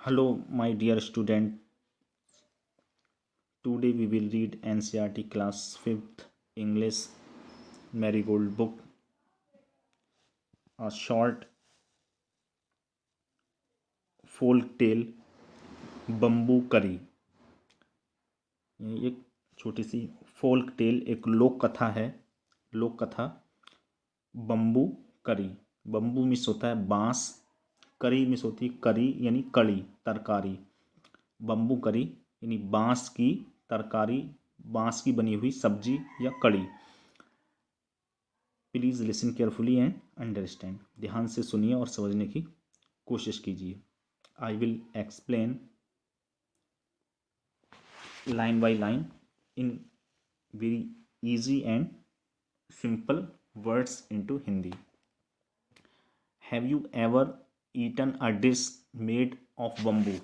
Hello, my dear student. Today we will read NCERT class 5th English Marigold book, a short folk tale, bamboo करी। ये एक छोटी सी folk tell, एक लोक कथा है। लोक कथा बम्बू करी। बम्बू मिस होता है बांस, करी मिस होती है करी यानी कड़ी, तरकारी। बम्बू करी यानी बांस की तरकारी, बांस की बनी हुई सब्जी या कड़ी। Please listen carefully and understand. ध्यान से सुनिए और समझने की कोशिश कीजिए। I will explain line by line in very easy and simple words into Hindi. Have you ever eaten a dish made of bamboo?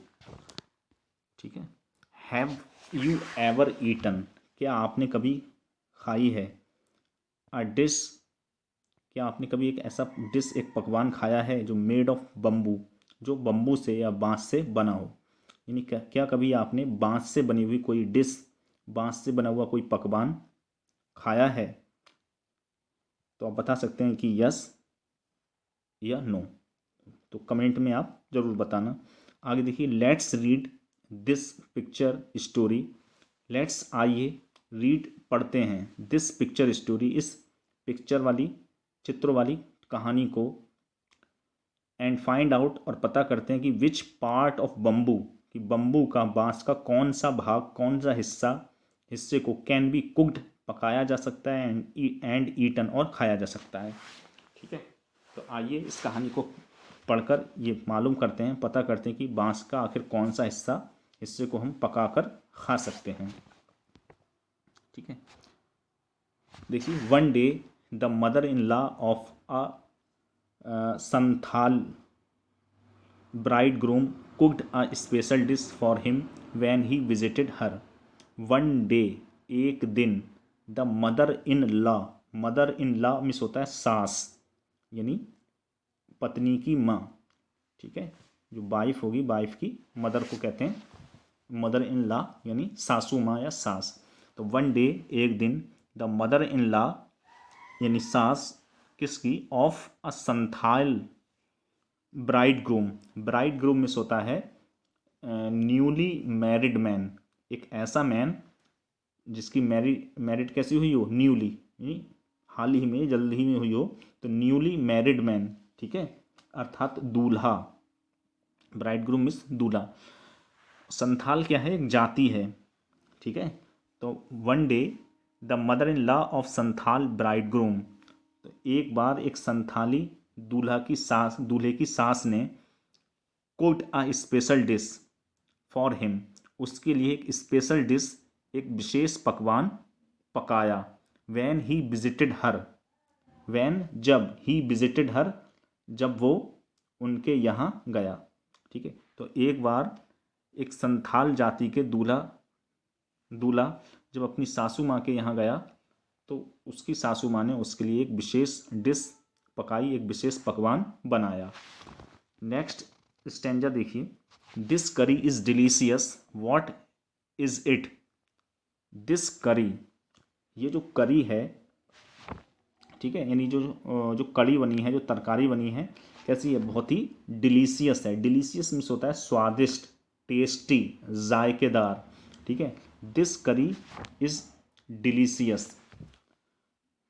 ठीक है। Have you ever eaten, क्या आपने कभी खाई है? A dish, क्या आपने कभी एक ऐसा डिश, एक पकवान खाया है जो मेड ऑफ बम्बू, जो बम्बू से या बांस से बना हो? यानी क्या कभी आपने बांस से बनी हुई कोई डिश, बांस से बना हुआ कोई पकवान खाया है? तो आप बता सकते हैं कि यस या नो। तो कमेंट में आप ज़रूर बताना। आगे देखिए, let's read this picture story. Let's, आइए, रीड पढ़ते हैं, दिस पिक्चर स्टोरी, इस पिक्चर वाली, चित्रों वाली कहानी को। एंड फाइंड आउट, और पता करते हैं कि विच पार्ट ऑफ बम्बू, कि बम्बू का, बांस का कौन सा भाग, कौन सा हिस्से को कैन बी कुक्ड, पकाया जा सकता है, एंड ईटन, और खाया जा सकता है। ठीक है। तो आइए इस कहानी को पढ़कर ये मालूम करते हैं, पता करते हैं कि बांस का आखिर कौन सा हिस्से को हम पकाकर खा सकते हैं। ठीक है। देखिए, one day the mother in law of a Santhal bridegroom cooked a special dish for him when he visited her. One day, एक दिन, the mother in law, mother in law miss होता है सास, यानी पत्नी की माँ। ठीक है। जो वाइफ होगी, वाइफ की मदर को कहते हैं मदर इन लॉ, यानी सासू माँ या सास। तो वन डे, एक दिन, द मदर इन लॉ यानी सास किसकी, of a Santhal bride groom miss होता है न्यूली मैरिड मैन, एक ऐसा मैन जिसकी मैरिड कैसी हुई हो, न्यूली, हाल ही में, जल्द ही में हुई हो, तो न्यूली मैरिड मैन। ठीक है, अर्थात दूल्हा। ब्राइड ग्रूम मिस दूल्हा। संथाल क्या है, एक जाति है। ठीक है। तो one day the mother in law of Santhal bride groom, तो एक बार एक संथाली दूल्हे की सास ने cooked a special dish for him, उसके लिए एक स्पेशल डिश, एक विशेष पकवान पकाया। When he visited her, when जब, ही विजिटेड हर जब वो उनके यहाँ गया। ठीक है। तो एक बार एक संथाल जाति के दूल्हा जब अपनी सासू माँ के यहाँ गया, तो उसकी सासू माँ ने उसके लिए एक विशेष डिश पकाई, एक विशेष पकवान बनाया। नेक्स्ट स्टेंजा देखिए, दिस करी is delicious, what is it? This करी, ये जो करी है, ठीक है, यानी जो कड़ी बनी है, जो तरकारी बनी है, कैसी है, बहुत ही डिलीशियस है। डिलीशियस मीन्स होता है स्वादिष्ट, टेस्टी, जायकेदार। ठीक है। दिस करी इज़ डिलीशियस,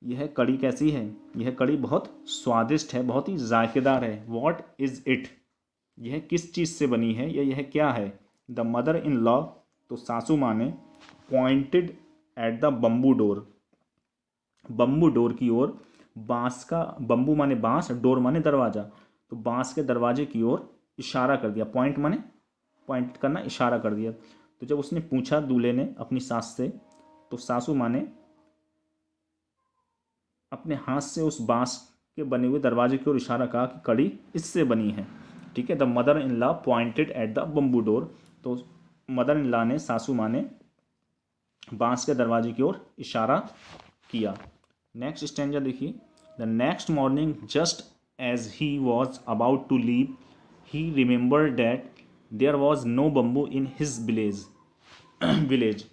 यह कड़ी कैसी है, यह कड़ी बहुत स्वादिष्ट है, बहुत ही जायकेदार है। वॉट इज़ इट, यह किस चीज़ से बनी है, या यह क्या है? द मदर इन लॉ, तो सासू माँ ने, pointed at the bamboo door, bamboo door की ओर, बांस का, बम्बू माने बांस, डोर माने दरवाज़ा, तो बांस के दरवाजे की ओर इशारा कर दिया। पॉइंट माने पॉइंट करना, इशारा कर दिया। तो जब उसने पूछा दूल्हे ने अपनी सास से, तो सासू माँ ने अपने हाथ से उस बांस के बने हुए दरवाजे की ओर इशारा कहा कि कड़ी इससे बनी है। ठीक है। The mother in law pointed at the bamboo door, तो मदर इन लॉ ने, सासू माँ ने बांस के दरवाजे की ओर इशारा किया। नेक्स्ट स्टेंजा देखिए, the next morning just as he was about to leave, he remember that there was no bamboo in his village.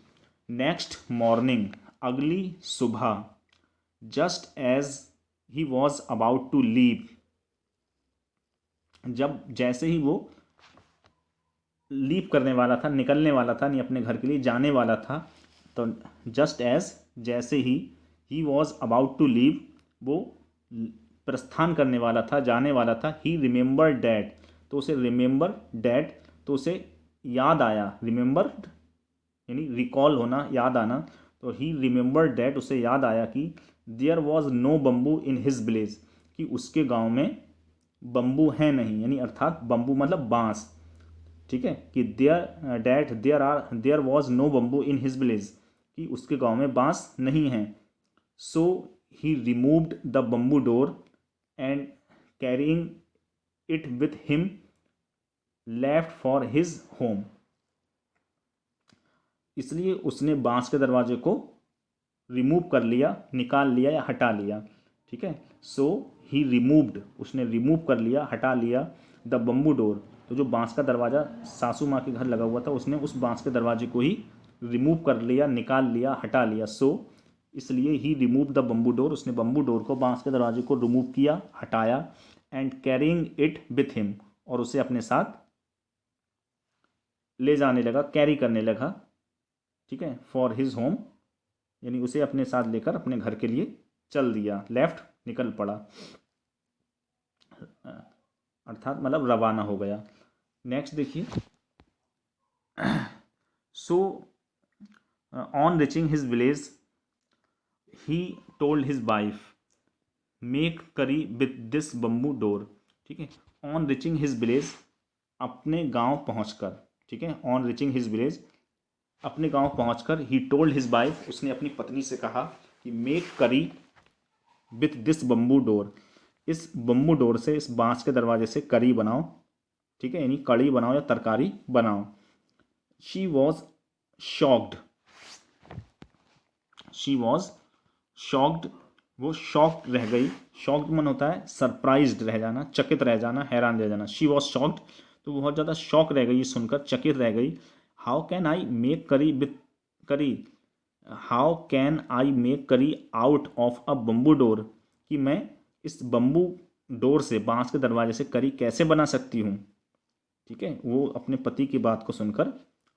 Next morning, अगली सुबह, just as he was about to leave, जब जैसे ही वो leave करने वाला था, निकलने वाला था, नहीं अपने घर के लिए जाने वाला था, तो जस्ट एज, जैसे ही वॉज अबाउट टू लीव, वो प्रस्थान करने वाला था, जाने वाला था, ही रिमेंबर डैट, तो उसे रिमेंबर डैट, तो उसे याद आया, रिमेंबर यानी रिकॉल होना, याद आना, तो ही रिमेंबर डैट, उसे याद आया कि there was no bamboo in his village, कि उसके गांव में बम्बू है नहीं, यानी अर्थात बम्बू मतलब बांस, ठीक है, कि there was no bamboo in his village, कि उसके गांव में बांस नहीं है। So he removed the bamboo door and carrying it with him left for his home, इसलिए उसने बांस के दरवाजे को रिमूव कर लिया, निकाल लिया या हटा लिया, ठीक है। सो ही रिमूव्ड, उसने रिमूव कर लिया, हटा लिया, द बम्बू डोर, तो जो बांस का दरवाज़ा सासू माँ के घर लगा हुआ था, उसने उस बांस के दरवाजे को ही रिमूव कर लिया, निकाल लिया, हटा लिया। सो इसलिए ही रिमूव द बम्बू डोर, उसने बम्बू डोर को, बांस के दरवाजे को रिमूव किया, हटाया, and carrying it with him, और उसे अपने साथ ले जाने लगा, कैरी करने लगा, ठीक है, फॉर हिज होम, यानी उसे अपने साथ लेकर अपने घर के लिए चल दिया, लेफ्ट निकल पड़ा, अर्थात मतलब रवाना हो गया। नेक्स्ट देखिए, so on reaching his village he told his wife make करी विथ दिस बम्बू डोर, ठीक है। ऑन रीचिंग हिज विलेज, अपने गांव पहुंचकर, ठीक है, ऑन रीचिंग हिज विलेज, अपने गांव पहुंचकर, ही टोल्ड हिज वाइफ, उसने अपनी पत्नी से कहा कि मेक करी विथ दिस बम्बू डोर, इस बम्बू डोर से, इस बांस के दरवाजे से करी बनाओ, ठीक है, यानी कड़ी बनाओ या तरकारी बनाओ। She was shocked, she was shocked, वो शॉक्ड रह गई, शॉक्ड मन होता है सरप्राइज्ड रह जाना, चकित रह जाना, हैरान रह जाना, शी वॉज शॉक्ड, तो बहुत ज़्यादा शॉक रह गई सुनकर, चकित रह गई। हाउ कैन आई मेक करी विथ करी, हाउ कैन आई मेक करी out of a bamboo door, कि मैं इस बम्बू डोर से, बांस के दरवाजे से करी कैसे बना सकती हूँ, ठीक है। वो अपने पति की बात को सुनकर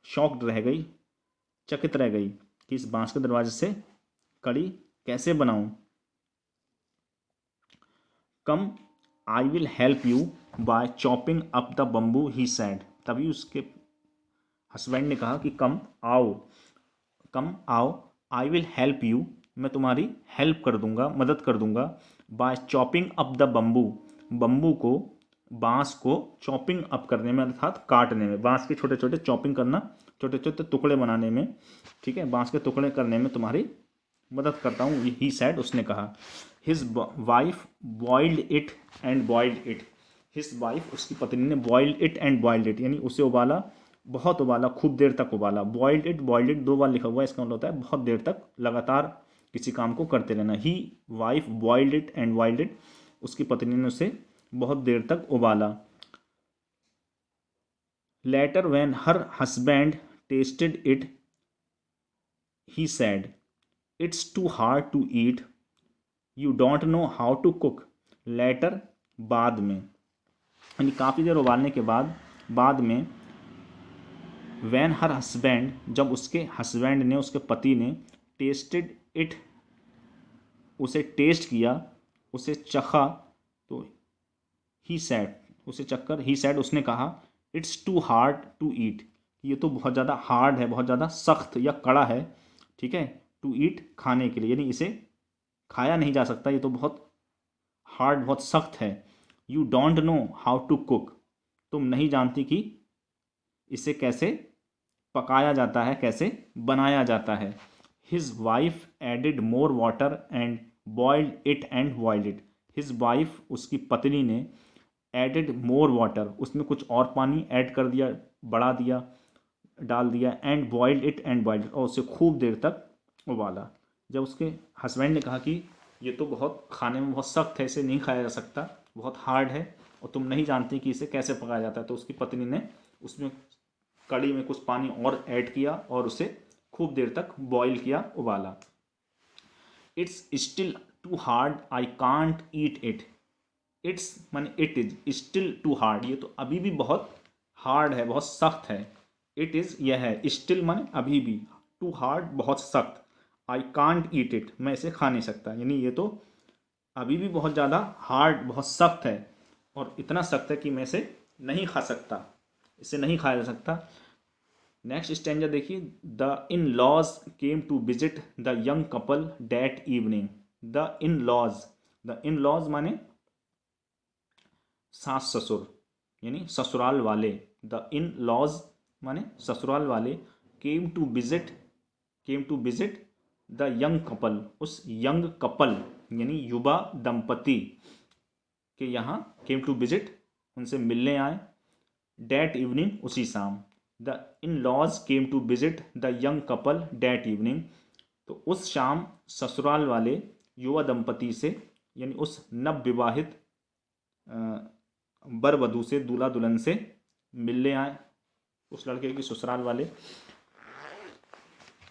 शॉक्ड रह गई, चकित रह गई कि इस बांस के दरवाजे से कड़ी कैसे बनाऊं। Come I will help you by chopping up the bamboo, he said, तभी उसके हस्बैंड ने कहा कि कम आओ, कम आओ, आई विल हेल्प यू, मैं तुम्हारी हेल्प कर दूंगा, मदद कर दूंगा, by chopping up the bamboo, bamboo को, बांस को चॉपिंग अप करने में, अर्थात काटने में, बांस के छोटे छोटे चॉपिंग करना, छोटे छोटे टुकड़े बनाने में, ठीक है, बांस के टुकड़े करने में तुम्हारी मदद करता हूँ, ही सैड, उसने कहा। His wife boiled it and boiled it, his wife, उसकी पत्नी ने, boiled it and boiled it, यानी उसे उबाला, बहुत उबाला, खूब देर तक उबाला, बॉइल्ड इट 2 बार लिखा हुआ है, इसका मतलब होता है बहुत देर तक लगातार किसी काम को करते रहना। He wife boiled it and boiled it, उसकी पत्नी ने उसे बहुत देर तक उबाला। Later when her husband tasted it, he said it's too hard to eat, you don't know how to cook. Later, बाद में, यानी काफ़ी देर उबालने के बाद में, वैन हर हस्बैंड, जब उसके हस्बैंड ने, उसके पति ने, टेस्टेड इट, उसे टेस्ट किया, उसे चखा, तो ही सैड, उसे चखकर, ही सैड, उसने कहा, it's too hard to eat, ये तो बहुत ज़्यादा हार्ड है, बहुत ज़्यादा सख्त या कड़ा है, ठीक है, टू ईट, खाने के लिए, यानी इसे खाया नहीं जा सकता, ये तो बहुत हार्ड, बहुत सख्त है। You don't know how to cook, तुम नहीं जानती कि इसे कैसे पकाया जाता है, कैसे बनाया जाता है। His wife added more water and boiled it and boiled it, his wife, उसकी पत्नी ने, एडिड मोर वाटर, उसमें कुछ और पानी ऐड कर दिया, बढ़ा दिया, डाल दिया, and boiled it and boiled it, और उसे खूब देर तक उबाला। जब उसके हस्बैंड ने कहा कि ये तो बहुत खाने में बहुत सख्त है, इसे नहीं खाया जा सकता, बहुत हार्ड है, और तुम नहीं जानती कि इसे कैसे पकाया जाता है, तो उसकी पत्नी ने उसमें कड़ी में कुछ पानी और ऐड किया और उसे खूब देर तक बॉईल किया, उबाला। It's still too hard, I can't eat it. It's माने it is, still too hard, ये तो अभी भी बहुत हार्ड है, बहुत सख्त है। इट इज़, यह है, स्टिल माने अभी भी, टू हार्ड बहुत सख्त, आई कांट ईट इट, मैं इसे खा नहीं सकता, यानी ये तो अभी भी बहुत ज़्यादा हार्ड, बहुत सख्त है और इतना सख्त है कि मैं इसे नहीं खा सकता, इसे नहीं खाया जा सकता। नेक्स्ट स्टैंजा देखिए, the in laws came to visit the young couple that evening. The in laws, the in laws माने सास ससुर, यानी ससुराल वाले। द इन लॉज माने ससुराल वाले। Came to visit, came to visit the young couple, उस यंग कपल यानी युवा दंपति के यहाँ, केम टू विजिट उनसे मिलने आए। डैट इवनिंग, उसी शाम। The in laws came to visit the young couple that evening, तो उस शाम ससुराल वाले युवा दंपति से, यानी उस नव विवाहित वर वधू से, दूल्हा दुल्हन से मिलने आए, उस लड़के के ससुराल वाले।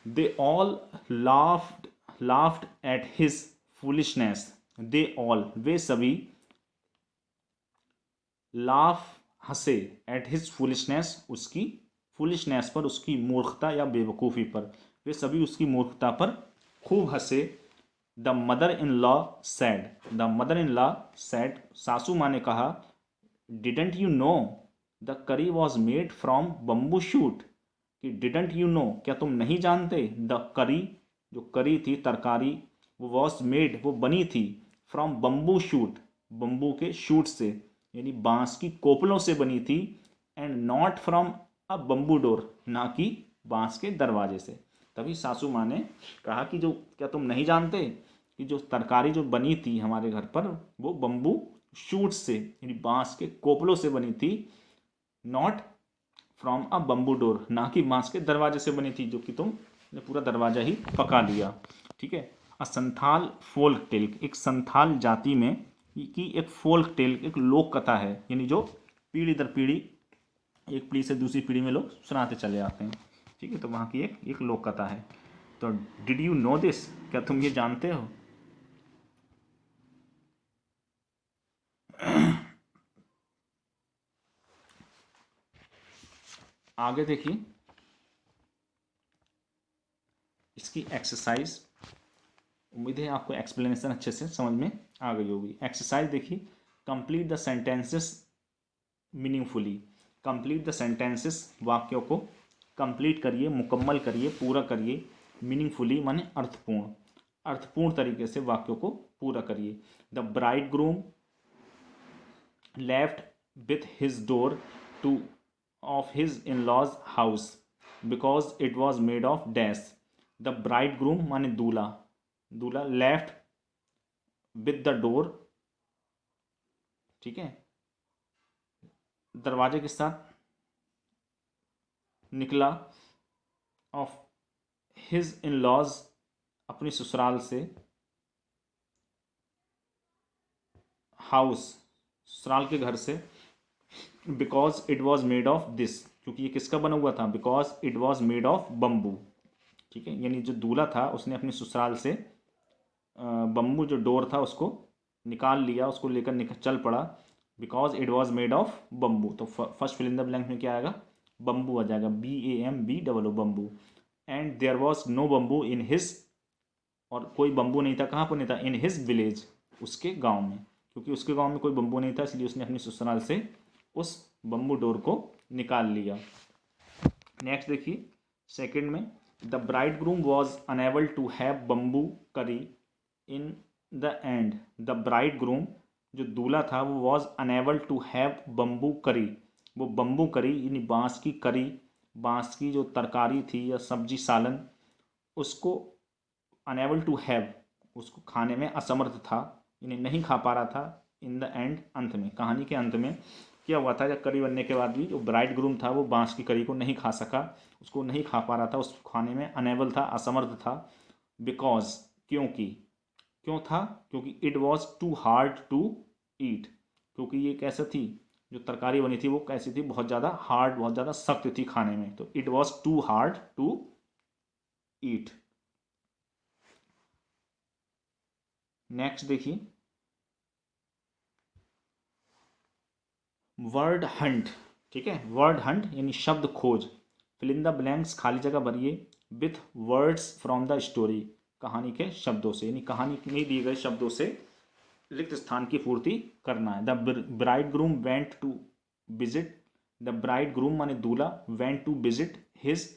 They all laughed at his foolishness. They all, वे सभी, लाफ, हंसे, एट हिज फूलिशनेस, उसकी फूलिशनेस पर, उसकी मूर्खता या बेवकूफ़ी पर, वे सभी उसकी मूर्खता पर खूब हंसे। The mother in law sad, the mother in law sad, सासू माँ ने कहा, didn't you know the curry was made from bamboo shoot, कि डिडंट यू नो, क्या तुम नहीं जानते, द करी, जो करी थी तरकारी, वो वॉज मेड, वो बनी थी, फ्रॉम बम्बू शूट, बम्बू के शूट से, यानी बांस की कोपलों से बनी थी, and not from a bamboo door, ना कि बांस के दरवाजे से। तभी सासू माँ ने कहा कि जो, क्या तुम नहीं जानते कि जो तरकारी जो बनी थी हमारे घर पर, वो बम्बू शूट से, यानी बांस के कोपलों से बनी थी, not from a bamboo door, ना कि बांस के दरवाजे से बनी थी, जो कि तुमने पूरा दरवाजा ही पका लिया। ठीक है। अ संथाल फोल्क टेल, एक संथाल जाति में की एक फोल्क टेल, एक लोक कथा है, यानी जो पीढ़ी दर पीढ़ी, एक पीढ़ी से दूसरी पीढ़ी में लोग सुनाते चले आते हैं। ठीक है, तो वहाँ की एक लोक कथा है। तो डिड यू नो दिस, क्या तुम ये जानते हो। आगे देखिए इसकी एक्सरसाइज, उम्मीद है आपको एक्सप्लेनेशन अच्छे से समझ में आ गई होगी। एक्सरसाइज देखिए, complete the sentences meaningfully. Complete the sentences, वाक्यों को कंप्लीट करिए, मुकम्मल करिए, पूरा करिए। मीनिंगफुली माने अर्थपूर्ण, अर्थपूर्ण तरीके से वाक्यों को पूरा करिए। The bride groom left with his door to of his in laws house because it was made of dash. The bride groom माने दूल्हा, दूल्हा लेफ्ट विद द डोर, ठीक है, दरवाजे के साथ निकला, ऑफ हिज इन लॉज, अपनी ससुराल से, हाउस, ससुराल के घर से, because it was made of this, क्योंकि ये किसका बना हुआ था, because it was made of bamboo. ठीक है, यानी जो दूल्हा था उसने अपनी ससुराल से बम्बू जो डोर था उसको निकाल लिया, उसको लेकर चल पड़ा, because it was made of bamboo. तो first fill in the blank में क्या आएगा, बम्बू आ जाएगा, BAMBOO, bamboo. And there was no bamboo in his, और कोई बम्बू नहीं था, कहाँ पर नहीं था, इन हिज विलेज, उसके गांव में, क्योंकि उसके गांव में कोई बम्बू नहीं था, इसलिए उसने अपनी ससुराल से उस बम्बू डोर को निकाल लिया। नेक्स्ट देखिए सेकंड में, the bride groom was unable to have bamboo curry in the end. The bride groom, जो दूल्हा था, वो was unable to have bamboo curry, वो बम्बू करी यानी बांस की करी, बांस की जो तरकारी थी या सब्जी सालन, उसको अनेबल टू हैव, उसको खाने में असमर्थ था, यानी नहीं खा पा रहा था। इन द एंड, अंत में, कहानी के अंत में क्या हुआ था, जब करी बनने के बाद भी जो ब्राइड ग्रूम था वो बांस की करी को नहीं खा सका, उसको नहीं खा पा रहा था, उसको खाने में अनेबल था, असमर्थ था। बिकॉज, क्योंकि, क्यों था, क्योंकि it was too hard to eat, क्योंकि ये कैसा थी, जो तरकारी बनी थी वो कैसी थी, बहुत ज़्यादा हार्ड, बहुत ज़्यादा सख्त थी खाने में, तो it was too hard to eat. Next देखिए वर्ड हंट, ठीक है, वर्ड हंट यानी शब्द खोज। फिल इन द ब्लैंक्स, खाली जगह भरिए with words from the story, कहानी के शब्दों से, यानी कहानी में दिए गए शब्दों से रिक्त स्थान की पूर्ति करना है। The bride groom went to visit, the bride groom माने दूल्हा, वेंट टू विजिट हिज,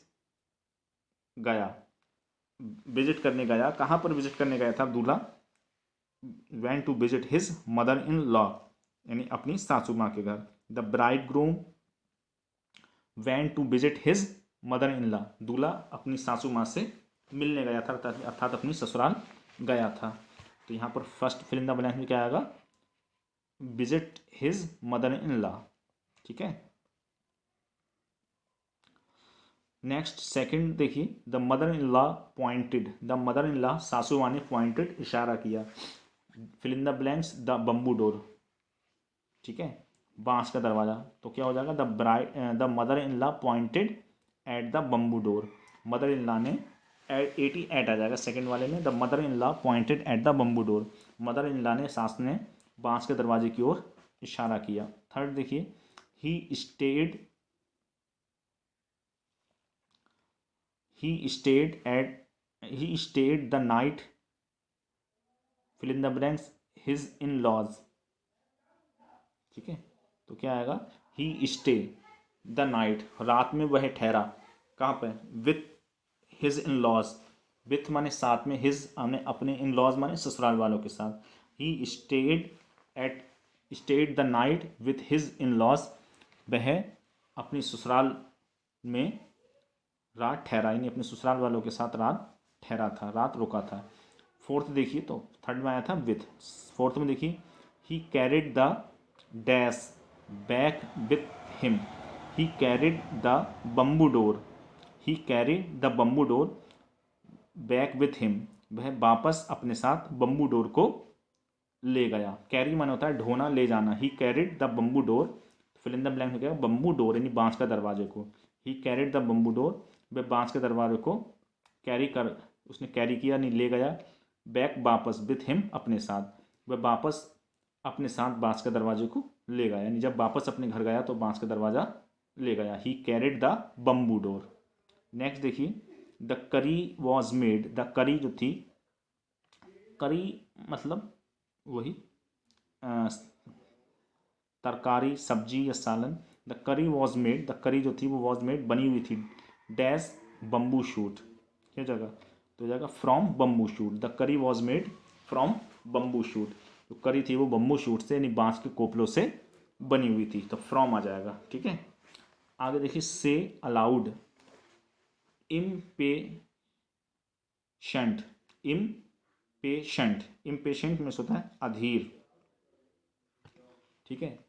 गया, विजिट करने गया, कहाँ पर विजिट करने गया था दूल्हा, went to visit his mother in law, यानी अपनी सासू माँ के घर। The bride groom went to visit his mother in law, दूल्हा अपनी सासू माँ से मिलने गया था, अर्थात अपनी ससुराल गया था। तो यहाँ पर first fill in the blank में क्या आएगा, visit his mother in law, ठीक है। नेक्स्ट सेकंड देखिए the mother in law pointed, the mother in law सासू माँ ने पॉइंटेड इशारा किया। Fill in the blanks the bamboo door, ठीक है, बांस का दरवाजा, तो क्या हो जाएगा the mother in law pointed at the bamboo door, mother in law ने एट आ जाएगा सेकंड वाले में, the mother in law pointed at the bamboo door, mother in law ने सास ने बांस के दरवाजे की ओर इशारा किया। थर्ड देखिए he stayed the night, fill in the blanks his in laws, ठीक है, तो क्या आएगा ही स्टे द नाइट, रात में वह ठहरा, कहाँ पे, with his in laws, with माने साथ में, हिज माने अपने, इन लॉज माने ससुराल वालों के साथ। He stayed the night with his in laws, वह अपनी ससुराल में रात ठहरा, यानी अपने ससुराल वालों के साथ रात ठहरा था, रात रुका था। फोर्थ देखिए, तो थर्ड में आया था विथ, फोर्थ में देखिए ही carried the dash back with him, he carried the bamboo door, he carried the bamboo door back with him, वह वापस अपने साथ बम्बू डोर को ले गया। कैरी माने होता है ढोना, ले जाना। He carried the bamboo door, fill in the blank में क्या, बम्बू डोर यानी बांस का दरवाजे को, he carried the bamboo door, वह बांस के दरवाजे को कैरी कर, उसने कैरी किया नहीं, ले गया, बैक वापस, विथ हिम अपने साथ, वह वापस अपने साथ बांस के दरवाजे को ले गया, यानी जब वापस अपने घर गया तो बांस का दरवाज़ा ले गया। He carried the bamboo door. Next देखिए the curry was made, the curry जो थी, करी मतलब वही तरकारी, सब्जी या सालन। The curry was made, the curry जो थी वो वॉज मेड बनी हुई थी, डैश बम्बू शूट, क्या जगह, तो जगह from bamboo shoot, the curry was made from bamboo shoot, जो करी थी वो बम्बू शूट से यानी बांस के कोपलों से बनी हुई थी, तो फ्रॉम आ जाएगा, ठीक है। आगे देखिए से अलाउड, इम्पेशेंट, इम्पेशेंट में होता है अधीर, ठीक है।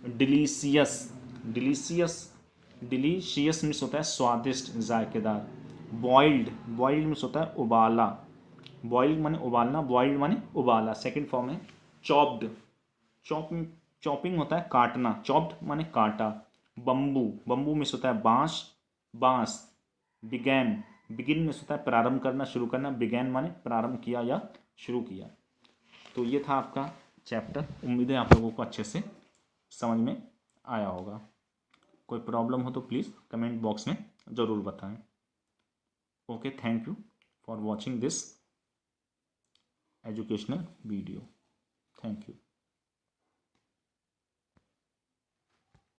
डिलीशियस, डिलीशियस मीन्स होता है स्वादिष्ट, जायकेदार। बॉइल्ड मीन्स होता है उबाला, बॉइल्ड माने उबालना, बॉइल्ड माने उबाला। सेकंड फॉर्म है चॉप्ड, चॉपिंग होता है काटना, चॉप्ड माने काटा। बम्बू मीन्स होता है बांस। बिगिन मीन्स होता है प्रारंभ करना, शुरू करना, बिगैन माने प्रारंभ किया या शुरू किया। तो ये था आपका चैप्टर, उम्मीद है आप लोगों को अच्छे से समझ में आया होगा। कोई प्रॉब्लम हो तो प्लीज़ कमेंट बॉक्स में ज़रूर बताएं। Okay, thank you for watching this educational video, thank you.